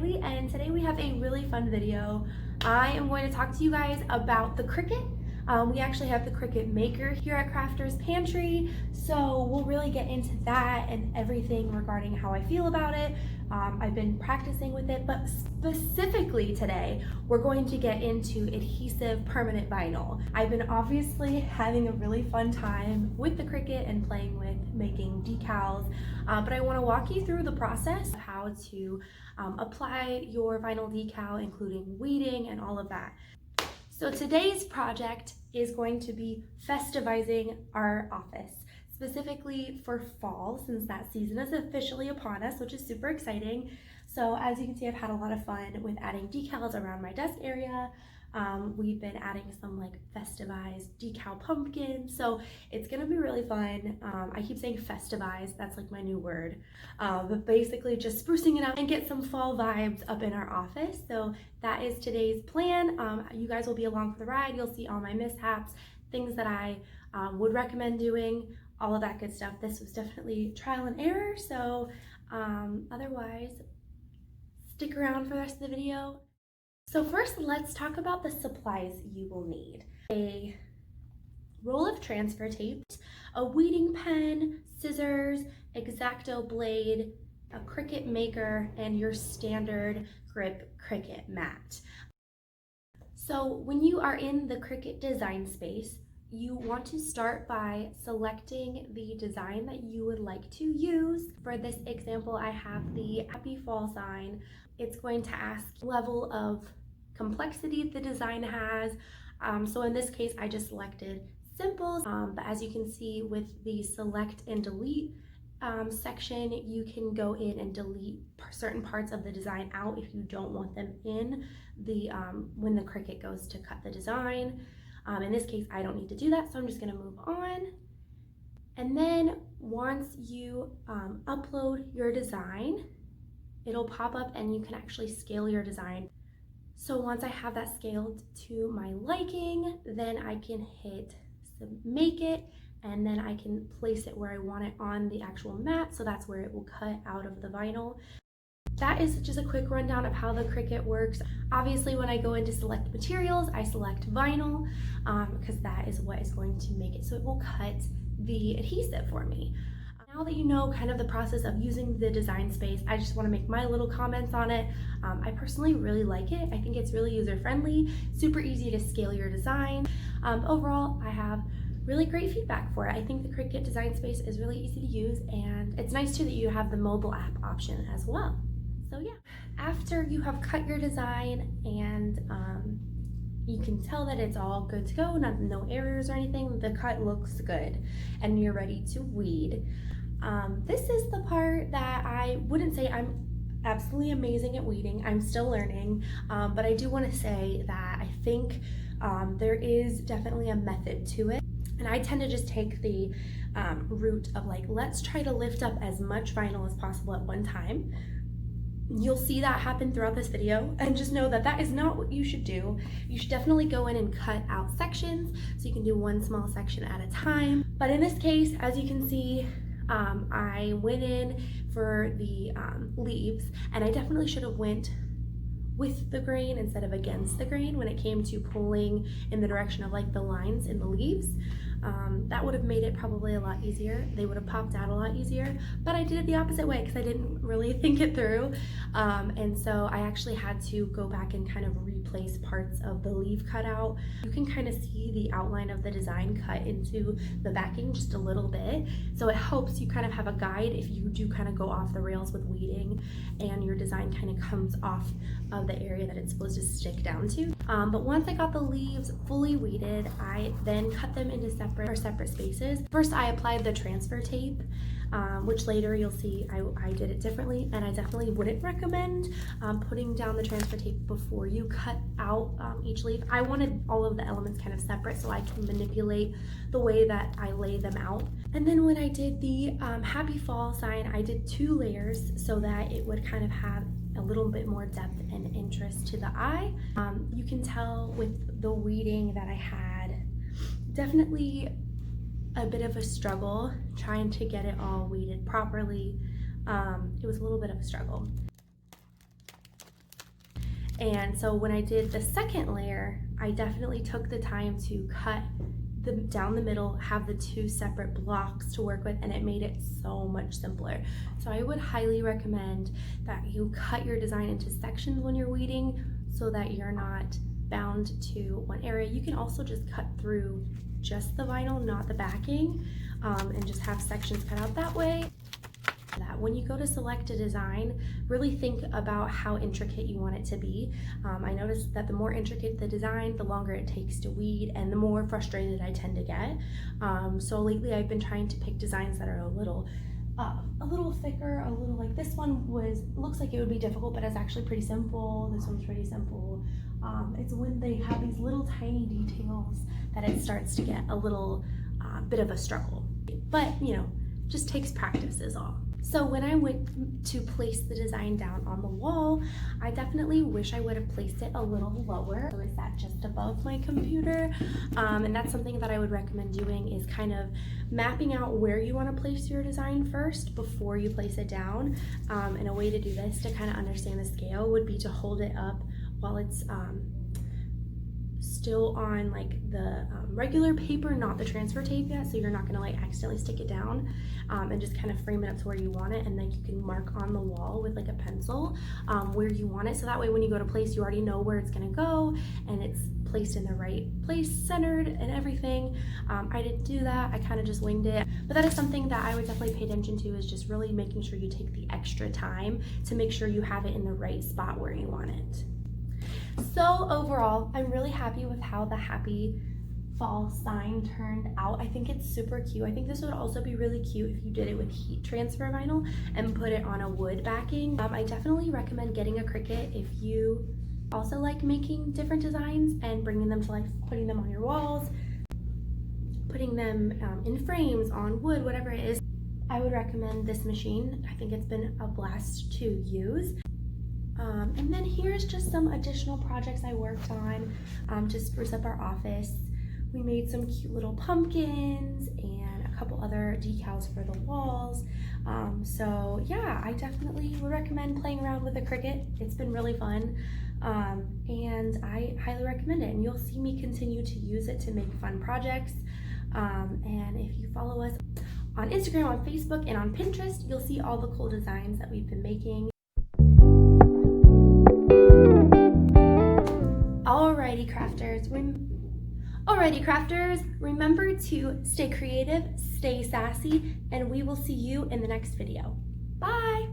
Kylie, and today we have a really fun video. I am going to talk to you guys about the Cricut. We actually have the Cricut Maker here at Crafters Pantry, so we'll really get into that and everything regarding how I feel about it. I've been practicing with it, but specifically today, we're going to get into adhesive permanent vinyl. I've been obviously having a really fun time with the Cricut and playing with making decals, but I want to walk you through the process of how to apply your vinyl decal, including weeding and all of that. So today's project is going to be festivizing our office, specifically for fall, since that season is officially upon us, which is super exciting. So as you can see, I've had a lot of fun with adding decals around my desk area. We've been adding some like festivized decal pumpkins, so it's gonna be really fun. I keep saying festivized, that's like my new word, but basically just sprucing it up and get some fall vibes up in our office. So that is today's plan. You guys will be along for the ride. You'll see all my mishaps, things that I would recommend doing, all of that good stuff. This was definitely trial and error, so otherwise stick around for the rest of the video. So first, let's talk about the supplies you will need. A roll of transfer tape, a weeding pen, scissors, X-Acto blade, a Cricut Maker, and your standard grip Cricut mat. So when you are in the Cricut design space, you want to start by selecting the design that you would like to use. For this example, I have the Happy Fall sign. It's going to ask level of complexity the design has. So in this case, I just selected simple, but as you can see with the select and delete section, you can go in and delete certain parts of the design out if you don't want them in the when the Cricut goes to cut the design. In this case, I don't need to do that, so I'm just gonna move on. And then once you upload your design, it'll pop up and you can actually scale your design. So once I have that scaled to my liking, then I can hit make it, and then I can place it where I want it on the actual mat, so that's where it will cut out of the vinyl. That is just a quick rundown of how the Cricut works. Obviously, when I go into select materials, I select vinyl because that is what is going to make it so it will cut the adhesive for me. Now that you know kind of the process of using the design space, I just want to make my little comments on it. I personally really like it. I think it's really user-friendly, super easy to scale your design. Overall, I have really great feedback for it. I think the Cricut design space is really easy to use, and it's nice too that you have the mobile app option as well. So yeah, after you have cut your design and you can tell that it's all good to go, no errors or anything, the cut looks good, and you're ready to weed. This is the part that I wouldn't say I'm absolutely amazing at weeding. I'm still learning, but I do want to say that I think there is definitely a method to it. And I tend to just take the route of like, let's try to lift up as much vinyl as possible at one time. You'll see that happen throughout this video, and just know that that is not what you should do. You should definitely go in and cut out sections, so you can do one small section at a time. But in this case, as you can see, I went in for the leaves, and I definitely should have went with the grain instead of against the grain when it came to pulling in the direction of like the lines in the leaves. That would have made it probably a lot easier. They would have popped out a lot easier, but I did it the opposite way because I didn't really think it through. And so I actually had to go back and kind of replace parts of the leaf cutout. You can kind of see the outline of the design cut into the backing just a little bit. So it helps you kind of have a guide if you do kind of go off the rails with weeding and your design kind of comes off of the area that it's supposed to stick down to. But once I got the leaves fully weeded, I then cut them into separate spaces. First, I applied the transfer tape, which later you'll see I did it differently, and I definitely wouldn't recommend putting down the transfer tape before you cut out each leaf. I wanted all of the elements kind of separate so I can manipulate the way that I lay them out. And then when I did the Happy Fall sign, I did 2 layers so that it would kind of have a little bit more depth and interest to the eye. You can tell with the weeding that I had definitely a bit of a struggle trying to get it all weeded properly. It was a little bit of a struggle. And so when I did the second layer, I definitely took the time to cut down the middle, have the two separate blocks to work with, and it made it so much simpler. So I would highly recommend that you cut your design into sections when you're weeding so that you're not bound to one area. You can also just cut through just the vinyl, not the backing, and just have sections cut out that way. That when you go to select a design, really think about how intricate you want it to be. I noticed that the more intricate the design, the longer it takes to weed and the more frustrated I tend to get. So lately I've been trying to pick designs that are a little thicker, a little like this one looks like it would be difficult, but it's actually pretty simple. This one's pretty simple. It's when they have these little tiny details that it starts to get a little bit of a struggle. But you know, just takes practice is all. So when I went to place the design down on the wall, I definitely wish I would have placed it a little lower. So is that just above my computer? And that's something that I would recommend doing, is kind of mapping out where you want to place your design first before you place it down. And a way to do this to kind of understand the scale would be to hold it up while it's still on like the regular paper, not the transfer tape yet, so you're not gonna like accidentally stick it down, and just kind of frame it up to where you want it, and then you can mark on the wall with like a pencil where you want it, so that way when you go to place, you already know where it's gonna go and it's placed in the right place, centered and everything. I didn't do that, I kind of just winged it, but that is something that I would definitely pay attention to, is just really making sure you take the extra time to make sure you have it in the right spot where you want it. So overall, I'm really happy with how the happy fall sign turned out. I think it's super cute. I think this would also be really cute if you did it with heat transfer vinyl and put it on a wood backing. I definitely recommend getting a Cricut if you also like making different designs and bringing them to life, putting them on your walls, putting them in frames, on wood, whatever it is. I would recommend this machine. I think it's been a blast to use. And then here's just some additional projects I worked on to spruce up our office. We made some cute little pumpkins and a couple other decals for the walls. So yeah, I definitely would recommend playing around with the Cricut. It's been really fun, and I highly recommend it. And you'll see me continue to use it to make fun projects. And if you follow us on Instagram, on Facebook, and on Pinterest, you'll see all the cool designs that we've been making. Alrighty crafters, remember to stay creative, stay sassy, and we will see you in the next video. Bye!